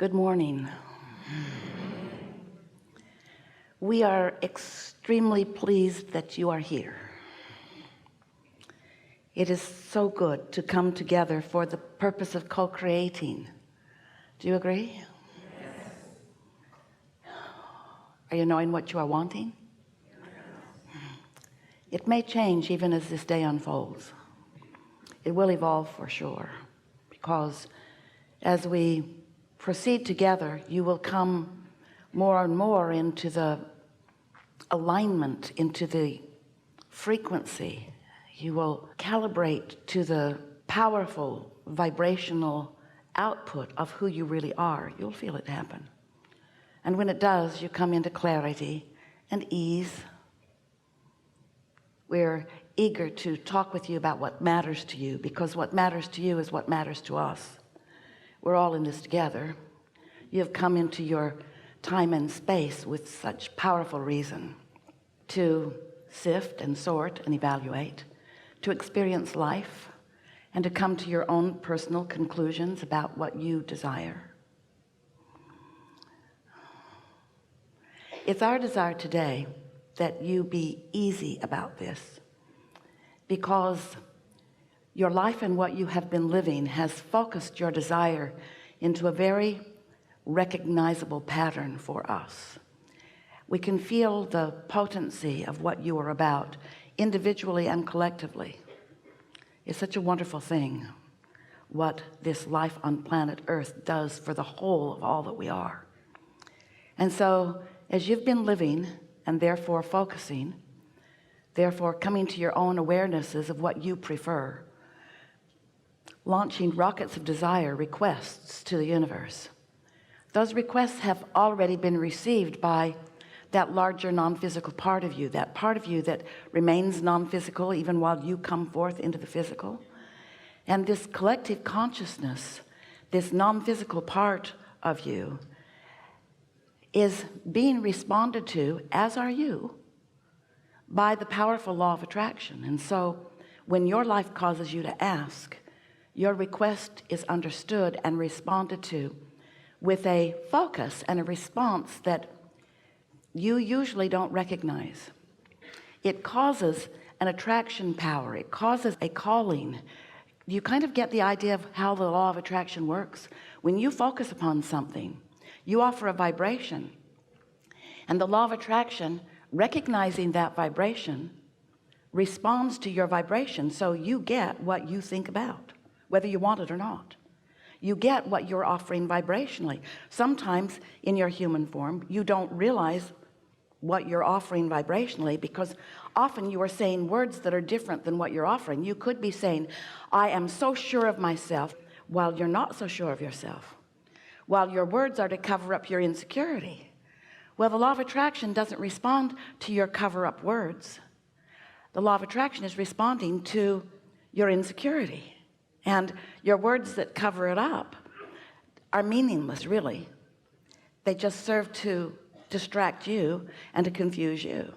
Good morning. We are extremely pleased that you are here. It is so good to come together for the purpose of co-creating. Do you agree? Yes. Are you knowing what you are wanting? Yes. It may change even as this day unfolds. It will evolve for sure, because as we proceed together, you will come more and more into the alignment, into the frequency. You will calibrate to the powerful vibrational output of who you really are. You'll feel it happen. And when it does, you come into clarity and ease. We're eager to talk with you about what matters to you, because what matters to you is what matters to us. We're all in this together. You have come into your time and space with such powerful reason to sift and sort and evaluate, to experience life, and to come to your own personal conclusions about what you desire. It's our desire today that you be easy about this, because your life and what you have been living has focused your desire into a very recognizable pattern for us. We can feel the potency of what you are about, individually and collectively. It's such a wonderful thing what this life on planet Earth does for the whole of all that we are. And so as you've been living and therefore focusing, therefore coming to your own awarenesses of what you prefer, launching rockets of desire, requests to the universe, those requests have already been received by that larger non-physical part of you, that part of you that remains non-physical even while you come forth into the physical. And this collective consciousness, this non-physical part of you, is being responded to, as are you, by the powerful law of attraction. And so when your life causes you to ask, your request is understood and responded to with a focus and a response that you usually don't recognize. It causes an attraction power. It causes a calling. You kind of get the idea of how the law of attraction works. When you focus upon something, you offer a vibration, and the law of attraction, recognizing that vibration, responds to your vibration. So you get what you think about, whether you want it or not. You get what you're offering vibrationally. Sometimes in your human form, you don't realize what you're offering vibrationally, because often you are saying words that are different than what you're offering. You could be saying, I am so sure of myself, while you're not so sure of yourself, while your words are to cover up your insecurity. Well, the law of attraction doesn't respond to your cover-up words. The law of attraction is responding to your insecurity, and your words that cover it up are meaningless, really. They just serve to distract you and to confuse you.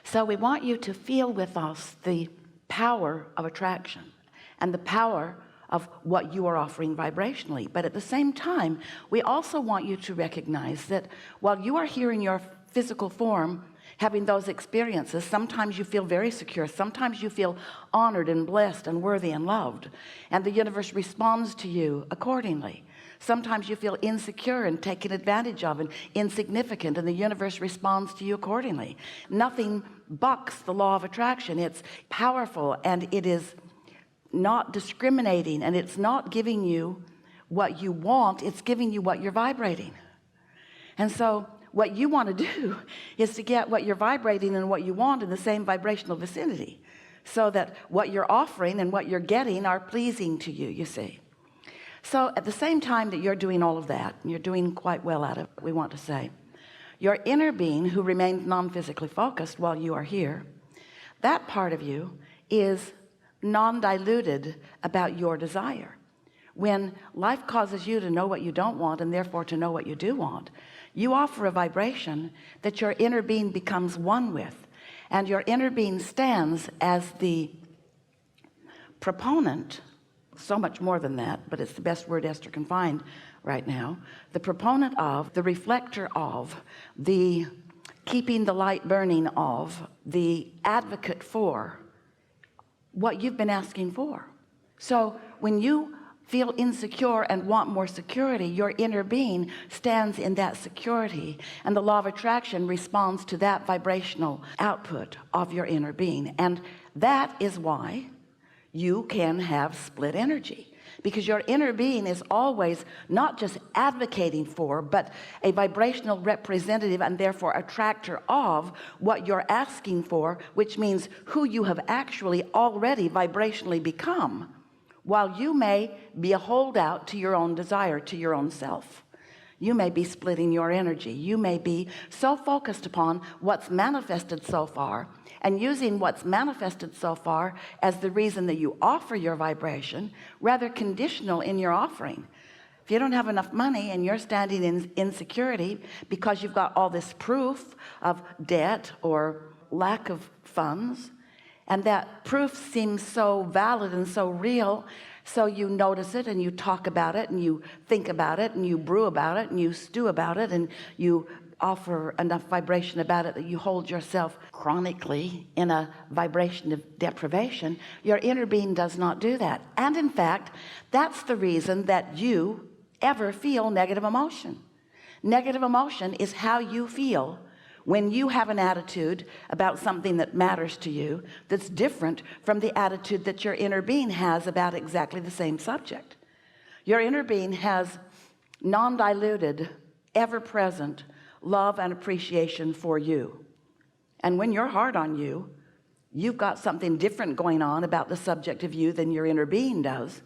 So we want you to feel with us the power of attraction and the power of what you are offering vibrationally. But at the same time, we also want you to recognize that while you are here in your physical form, having those experiences, sometimes you feel very secure, sometimes you feel honored and blessed and worthy and loved, and the universe responds to you accordingly. Sometimes you feel insecure and taken advantage of and insignificant, and the universe responds to you accordingly. Nothing bucks the law of attraction. It's powerful, and it is not discriminating, and it's not giving you what you want, it's giving you what you're vibrating. And so what you want to do is to get what you're vibrating and what you want in the same vibrational vicinity, so that what you're offering and what you're getting are pleasing to you, you see. So at the same time that you're doing all of that, and you're doing quite well at it, we want to say, your inner being, who remains non-physically focused while you are here, that part of you is non-diluted about your desire. When life causes you to know what you don't want, and therefore to know what you do want, you offer a vibration that your inner being becomes one with, and your inner being stands as the proponent so much more than that, but it's the best word Esther can find right now. The proponent of, the reflector of, the keeping the light burning of, the advocate for what you've been asking for. So when you feel insecure and want more security, your inner being stands in that security, and the law of attraction responds to that vibrational output of your inner being. And that is why you can have split energy, because your inner being is always not just advocating for, but a vibrational representative and therefore attractor of what you're asking for, which means who you have actually already vibrationally become. While you may be a holdout to your own desire, to your own self, you may be splitting your energy. You may be so focused upon what's manifested so far and using what's manifested so far as the reason that you offer your vibration, rather conditional in your offering. If you don't have enough money and you're standing in insecurity because you've got all this proof of debt or lack of funds, and that proof seems so valid and so real, so you notice it and you talk about it and you think about it and you brew about it and you stew about it and you offer enough vibration about it that you hold yourself chronically in a vibration of deprivation. Your inner being does not do that. And in fact, that's the reason that you ever feel negative emotion. Negative emotion is how you feel when you have an attitude about something that matters to you that's different from the attitude that your inner being has about exactly the same subject. Your inner being has non-diluted, ever-present love and appreciation for you. And when you're hard on you, you've got something different going on about the subject of you than your inner being does.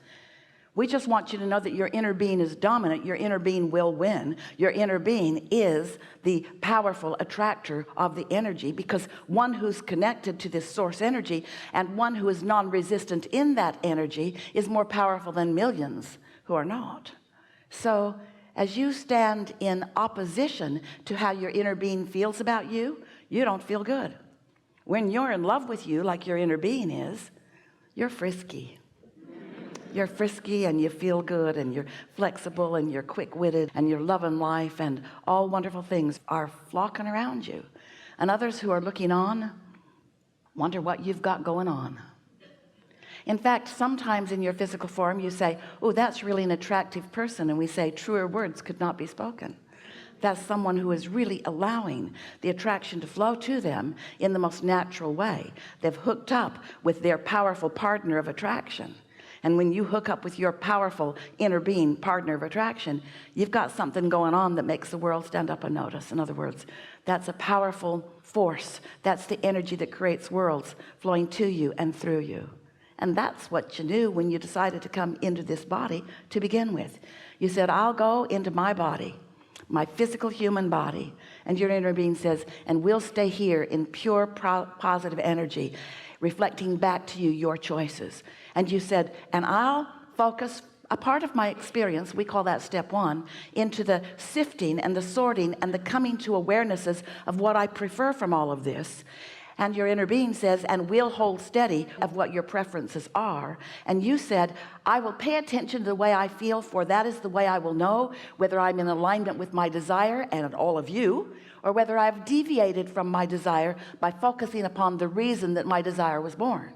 We just want you to know that your inner being is dominant. Your inner being will win. Your inner being is the powerful attractor of the energy, because one who's connected to this source energy and one who is non-resistant in that energy is more powerful than millions who are not. So as you stand in opposition to how your inner being feels about you, you don't feel good. When you're in love with you, like your inner being is, you're frisky. You're frisky and you feel good and you're flexible and you're quick-witted and you're loving life, and all wonderful things are flocking around you. And others who are looking on wonder what you've got going on. In fact, sometimes in your physical form you say, oh, that's really an attractive person, and we say truer words could not be spoken. That's someone who is really allowing the attraction to flow to them in the most natural way. They've hooked up with their powerful partner of attraction. And when you hook up with your powerful inner being partner of attraction, you've got something going on that makes the world stand up and notice. In other words, that's a powerful force. That's the energy that creates worlds flowing to you and through you. And that's what you knew when you decided to come into this body to begin with. You said, I'll go into my body, my physical human body. And your inner being says, and we'll stay here in pure positive energy, reflecting back to you your choices. And you said, and I'll focus a part of my experience, we call that step one, into the sifting and the sorting and the coming to awarenesses of what I prefer from all of this. And your inner being says, and we'll hold steady of what your preferences are. And you said, I will pay attention to the way I feel, for that is the way I will know whether I'm in alignment with my desire and all of you, or whether I've deviated from my desire by focusing upon the reason that my desire was born.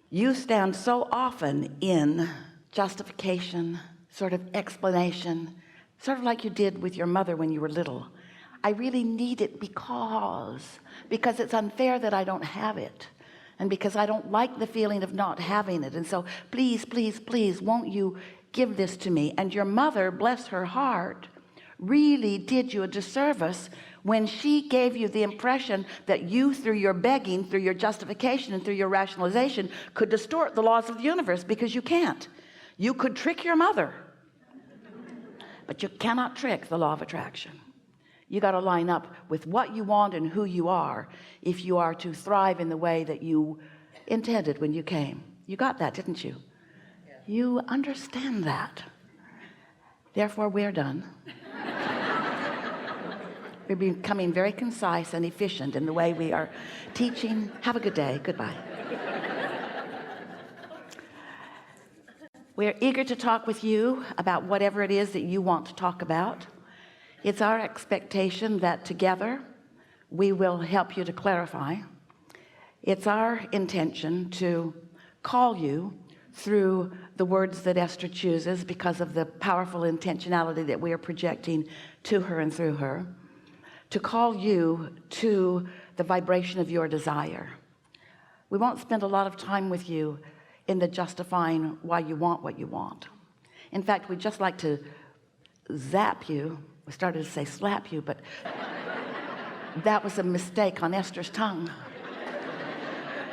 You stand so often in justification, sort of explanation, sort of like you did with your mother when you were little. I really need it because it's unfair that I don't have it, and because I don't like the feeling of not having it, and so please, please, please, won't you give this to me? And your mother, bless her heart, really did you a disservice when she gave you the impression that you, through your begging, through your justification, and through your rationalization, could distort the laws of the universe, because you can't. You could trick your mother, but you cannot trick the law of attraction. You got to line up with what you want and who you are if you are to thrive in the way that you intended when you came. You got that, didn't you? You understand that. Therefore, we're done. We're becoming very concise and efficient in the way we are teaching. Have a good day. Goodbye. We're eager to talk with you about whatever it is that you want to talk about. It's our expectation that together we will help you to clarify. It's our intention to call you through the words that Esther chooses because of the powerful intentionality that we are projecting to her and through her, to call you to the vibration of your desire. We won't spend a lot of time with you in the justifying why you want what you want. In fact, we'd just like to zap you. We started to say slap you, but that was a mistake on Esther's tongue.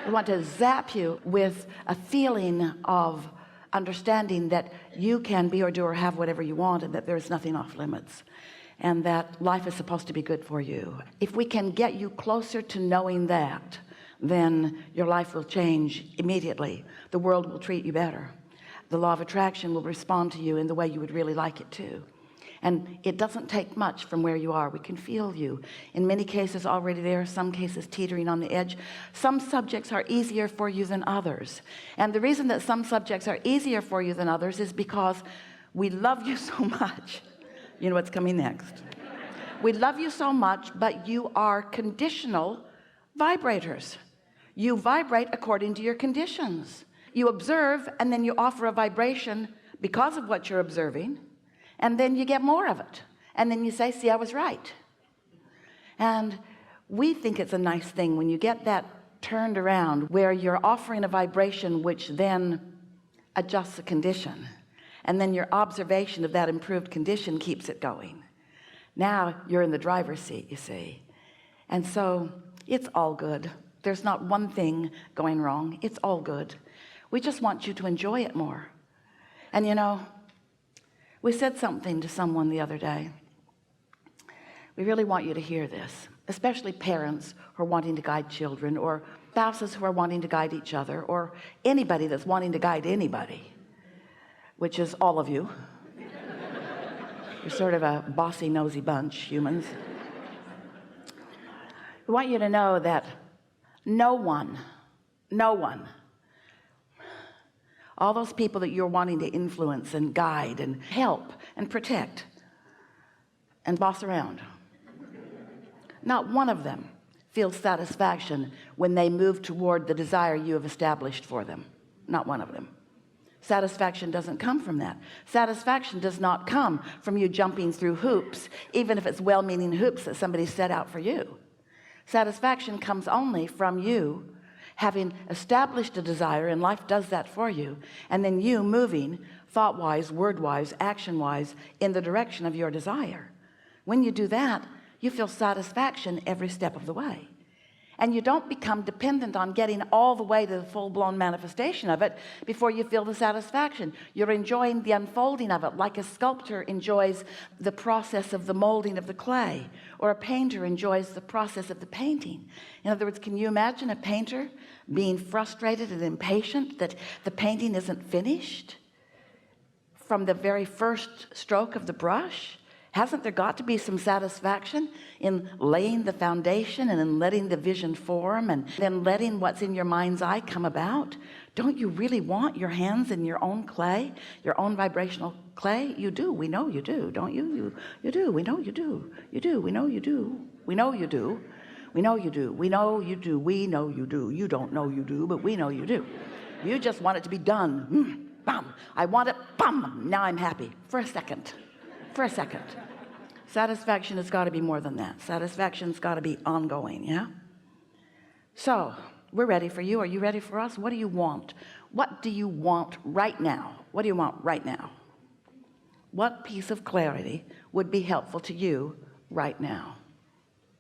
We want to zap you with a feeling of understanding that you can be or do or have whatever you want, and that there's nothing off limits, and that life is supposed to be good for you. If we can get you closer to knowing that, then your life will change immediately. The world will treat you better. The law of attraction will respond to you in the way you would really like it to. And it doesn't take much from where you are. We can feel you in many cases already there, some cases teetering on the edge. Some subjects are easier for you than others, and the reason that some subjects are easier for you than others is because we love you so much. You know what's coming next. We love you so much, but you are conditional vibrators. You vibrate according to your conditions. You observe, and then you offer a vibration because of what you're observing, and then you get more of it, and then you say, see, I was right. And we think it's a nice thing when you get that turned around, where you're offering a vibration which then adjusts a condition, and then your observation of that improved condition keeps it going. Now you're in the driver's seat, you see. And so it's all good. There's not one thing going wrong. It's all good. We just want you to enjoy it more. And you know, we said something to someone the other day. We really want you to hear this, especially parents who are wanting to guide children, or spouses who are wanting to guide each other, or anybody that's wanting to guide anybody, which is all of you. You're sort of a bossy, nosy bunch, humans. We want you to know that no one, all those people that you're wanting to influence and guide and help and protect and boss around, not one of them feels satisfaction when they move toward the desire you have established for them. Not one of them. Satisfaction doesn't come from that. Satisfaction does not come from you jumping through hoops, even if it's well-meaning hoops that somebody set out for you. Satisfaction comes only from you having established a desire, and life does that for you, and then you moving thought-wise, word-wise, action-wise in the direction of your desire. When you do that, you feel satisfaction every step of the way, and you don't become dependent on getting all the way to the full-blown manifestation of it before you feel the satisfaction. You're enjoying the unfolding of it, like a sculptor enjoys the process of the molding of the clay, or a painter enjoys the process of the painting. In other words, can you imagine a painter being frustrated and impatient that the painting isn't finished from the very first stroke of the brush? Hasn't there got to be some satisfaction in laying the foundation and in letting the vision form and then letting what's in your mind's eye come about? Don't you really want your hands in your own clay, your own vibrational clay? You do. We know you do, don't you? You do. We know you do. You do. We know you do. We know you do. We know you do. We know you do. We know you do. You don't know you do, but we know you do. You just want it to be done. Bam. I want it. Bam. Now I'm happy. For a second. Satisfaction has got to be more than that. Satisfaction's got to be ongoing, yeah? So we're ready for you. Are you ready for us? What do you want? What do you want right now? What do you want right now? What piece of clarity would be helpful to you right now?